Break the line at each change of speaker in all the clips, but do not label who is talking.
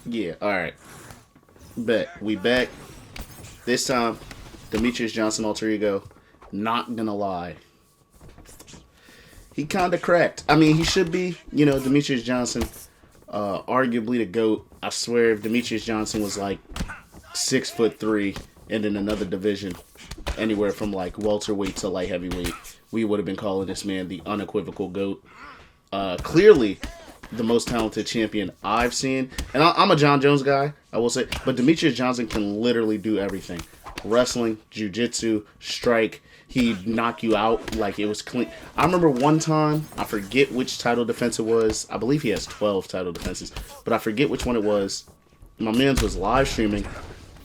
Yeah, alright. Bet. We back. This time, Demetrious Johnson alter ego. Not gonna lie. He kinda cracked. I mean, he should be, Demetrious Johnson, arguably the GOAT. I swear if Demetrious Johnson was like 6'3" and in another division, anywhere from like welterweight to light heavyweight, we would have been calling this man the unequivocal GOAT. Clearly the most talented champion I've seen. And I'm a John Jones guy, I will say. But Demetrious Johnson can literally do everything. Wrestling, jiu-jitsu, strike. He'd knock you out like it was clean. I remember one time, I forget which title defense it was. I believe he has 12 title defenses. But I forget which one it was. My man's was live streaming.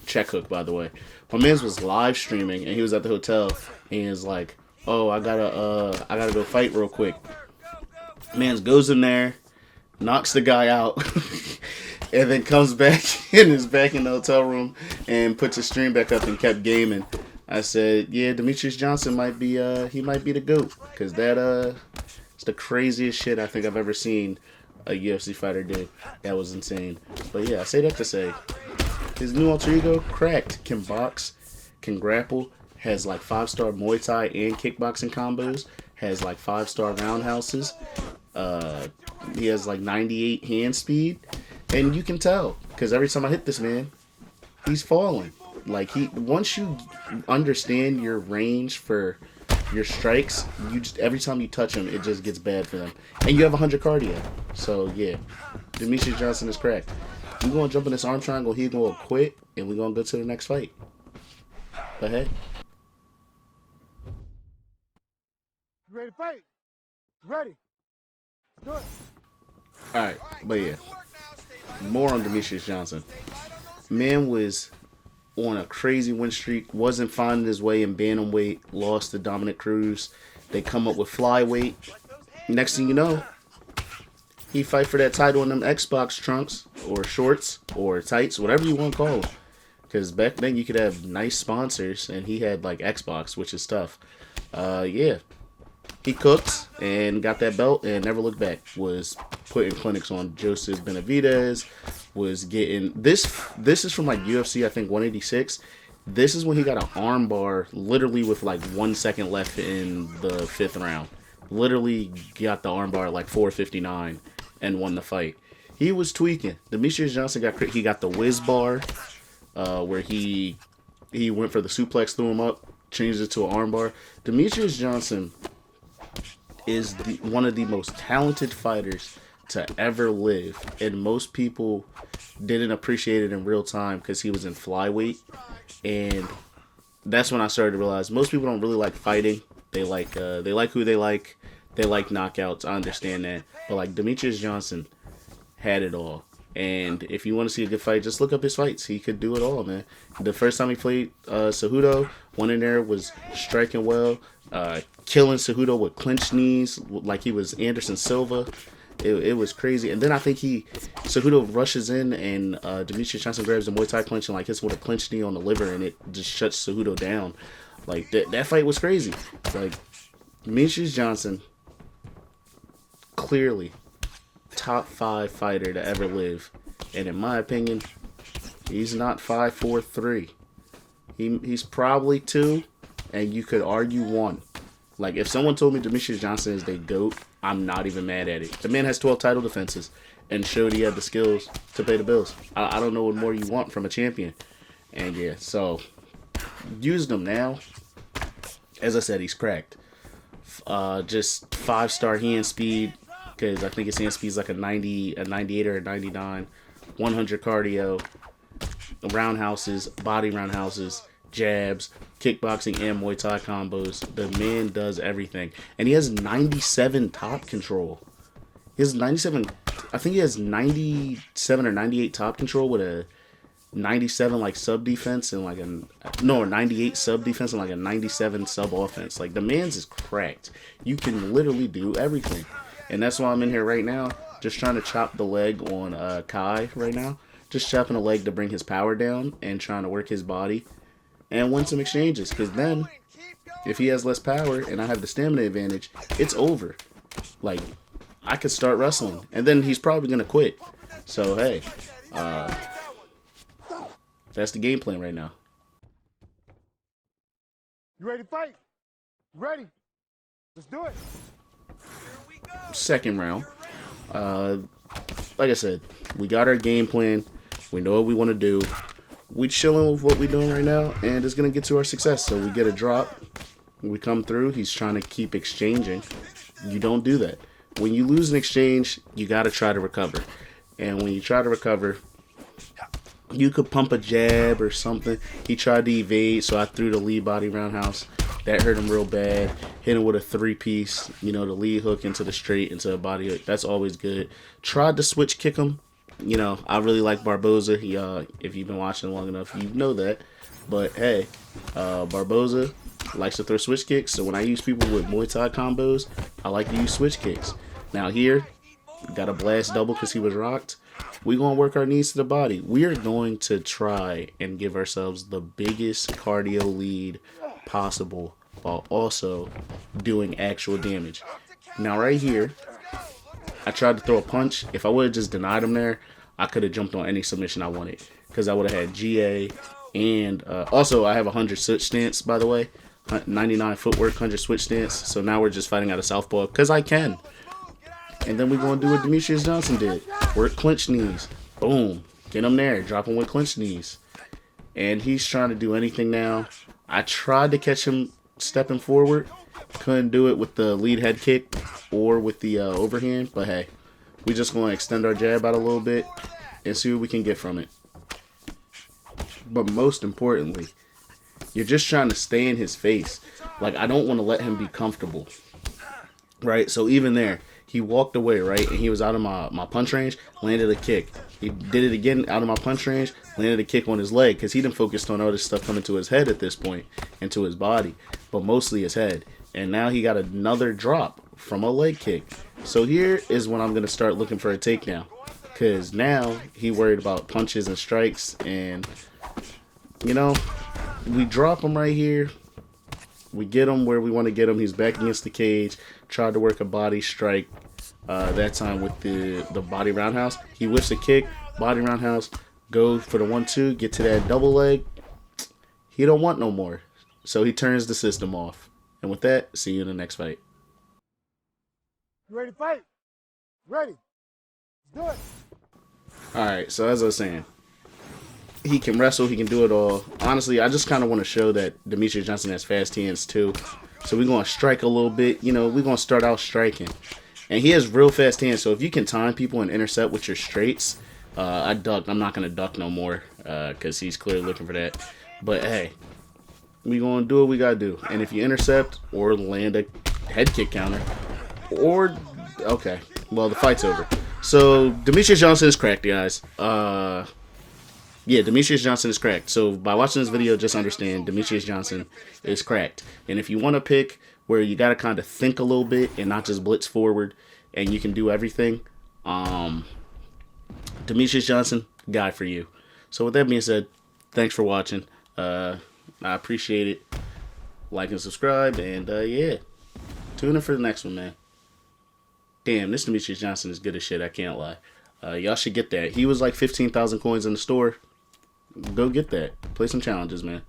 Check hook, by the way. My man's was live streaming, and he was at the hotel. And he was like, oh, I gotta go fight real quick. Mans goes in there, knocks the guy out, and then comes back and is back in the hotel room and puts his stream back up and kept gaming. I said, yeah, Demetrious Johnson might be the GOAT, because it's the craziest shit I think I've ever seen a UFC fighter do. That was insane. But yeah, I say that to say his new alter ego, cracked, can box, can grapple, has like 5-star Muay Thai and kickboxing combos, has like 5-star roundhouses. He has like 98 hand speed, and you can tell because every time I hit this man, he's falling. Like once you understand your range for your strikes, you just every time you touch him, it just gets bad for them. And you have 100 cardio, so yeah, Demetrious Johnson is cracked. We're gonna jump in this arm triangle. He's gonna quit, and we're gonna go to the next fight. Go ahead.
Ready to fight? Ready. Do it.
Alright, but yeah. More on Demetrious Johnson. Man was on a crazy win streak, wasn't finding his way in bantamweight, lost to Dominic Cruz. They come up with flyweight. Next thing you know, he fight for that title in them Xbox trunks, or shorts, or tights, whatever you want to call them. Because back then you could have nice sponsors, and he had like Xbox, which is tough. Yeah. He cooked and got that belt and never looked back. Was putting clinics on Joseph Benavidez. Was getting this is from like UFC, I think 186. This is when he got an arm bar literally with like 1 second left in the 5th round. Literally got the arm bar at like 4:59 and won the fight. He was tweaking. Demetrious Johnson got the whiz bar, where he went for the suplex, threw him up, changed it to an arm bar. Demetrious Johnson is one of the most talented fighters to ever live, and most people didn't appreciate it in real time because he was in flyweight, and that's when I started to realize most people don't really like fighting. They like who they like knockouts. I understand that, but like Demetrious Johnson had it all. And if you want to see a good fight, just look up his fights. He could do it all, man. The first time he played Cejudo, went in there, was striking well, killing Cejudo with clinch knees, like he was Anderson Silva. It was crazy. And then I think Cejudo rushes in, and Demetrious Johnson grabs the Muay Thai clinch and like hits with a clinch knee on the liver, and it just shuts Cejudo down. Like that fight was crazy. Like Demetrious Johnson, clearly top 5 fighter to ever live, and in my opinion, he's not 5'4'3". He's probably 2, and you could argue 1. Like if someone told me Demetrious Johnson is the GOAT, I'm not even mad at it. The man has 12 title defenses and showed he had the skills to pay the bills. I don't know what more you want from a champion. And yeah, so using him now. As I said, he's cracked. Just 5-star hand speed, because I think his hand speed is like a 90, a 98 or a 99. 100 cardio, roundhouses, body roundhouses, jabs, kickboxing, and Muay Thai combos. The man does everything. And he has 97 top control. He has 97, I think he has 97 or 98 top control with a 97 like sub defense and like a 98 sub defense and like a 97 sub offense. Like the man's is cracked. You can literally do everything. And that's why I'm in here right now, just trying to chop the leg on Kai right now. Just chopping a leg to bring his power down and trying to work his body and win some exchanges. Because then, if he has less power and I have the stamina advantage, it's over. Like, I could start wrestling. And then he's probably going to quit. So, hey, That's the game plan right now.
You ready to fight? Ready. Let's do it.
Second round. Like I said, we got our game plan. We know what we want to do. We chilling with what we're doing right now, and it's gonna get to our success. So we get a drop. We come through. He's trying to keep exchanging. You don't do that. When you lose an exchange, you got to try to recover. And when you try to recover, you could pump a jab or something. He tried to evade, so I threw the lead body roundhouse. That hurt him real bad. Hit him with a 3-piece, the lead hook into the straight, into a body hook. That's always good. Tried to switch kick him. I really like Barboza. He, if you've been watching long enough, you know that. But hey, Barboza likes to throw switch kicks. So when I use people with Muay Thai combos, I like to use switch kicks. Now here, got a blast double because he was rocked. We're going to work our knees to the body. We are going to try and give ourselves the biggest cardio lead possible while also doing actual damage. Now right here, I tried to throw a punch. If I would have just denied him there, I could have jumped on any submission I wanted because I would have had GA and also I have a 100 switch stance, by the way. 99 footwork, 100 switch stance. So now we're just fighting out of southpaw because I can. And then we're going to do what Demetrious Johnson did. Work clinch knees. Boom. Get him there. Drop him with clinch knees. And he's trying to do anything now. I tried to catch him stepping forward. Couldn't do it with the lead head kick or with the overhand. But hey, we're just going to extend our jab out a little bit and see what we can get from it. But most importantly, you're just trying to stay in his face. Like, I don't want to let him be comfortable. Right? So even there, he walked away, right? And he was out of my punch range, landed a kick. He did it again out of my punch range, landed a kick on his leg because he done focused on all this stuff coming to his head at this point and to his body, but mostly his head. And now he got another drop from a leg kick. So here is when I'm going to start looking for a takedown because now he worried about punches and strikes. And, we drop him right here. We get him where we want to get him. He's back against the cage. Tried to work a body strike that time with the body roundhouse. He whiffs a kick, body roundhouse, go for the 1-2, get to that double leg. He don't want no more. So he turns the system off. And with that, see you in the next fight.
You ready to fight? Ready. Let's do it.
Alright, so as I was saying, he can wrestle, he can do it all. Honestly, I just kind of want to show that Demetrious Johnson has fast hands too. So we're going to strike a little bit. We're going to start out striking. And he has real fast hands. So if you can time people and intercept with your straights, I ducked. I'm not going to duck no more because he's clearly looking for that. But hey, we're going to do what we got to do. And if you intercept or land a head kick counter, or, okay, well, the fight's over. So Demetrious Johnson is cracked, guys. Yeah, Demetrious Johnson is cracked. So by watching this video, just understand Demetrious Johnson is cracked. And if you want to pick where you got to kind of think a little bit and not just blitz forward and you can do everything, Demetrious Johnson, guy for you. So with that being said, thanks for watching. I appreciate it. Like and subscribe. And yeah, tune in for the next one, man. Damn, this Demetrious Johnson is good as shit. I can't lie. Y'all should get that. He was like 15,000 coins in the store. Go get that. Play some challenges, man.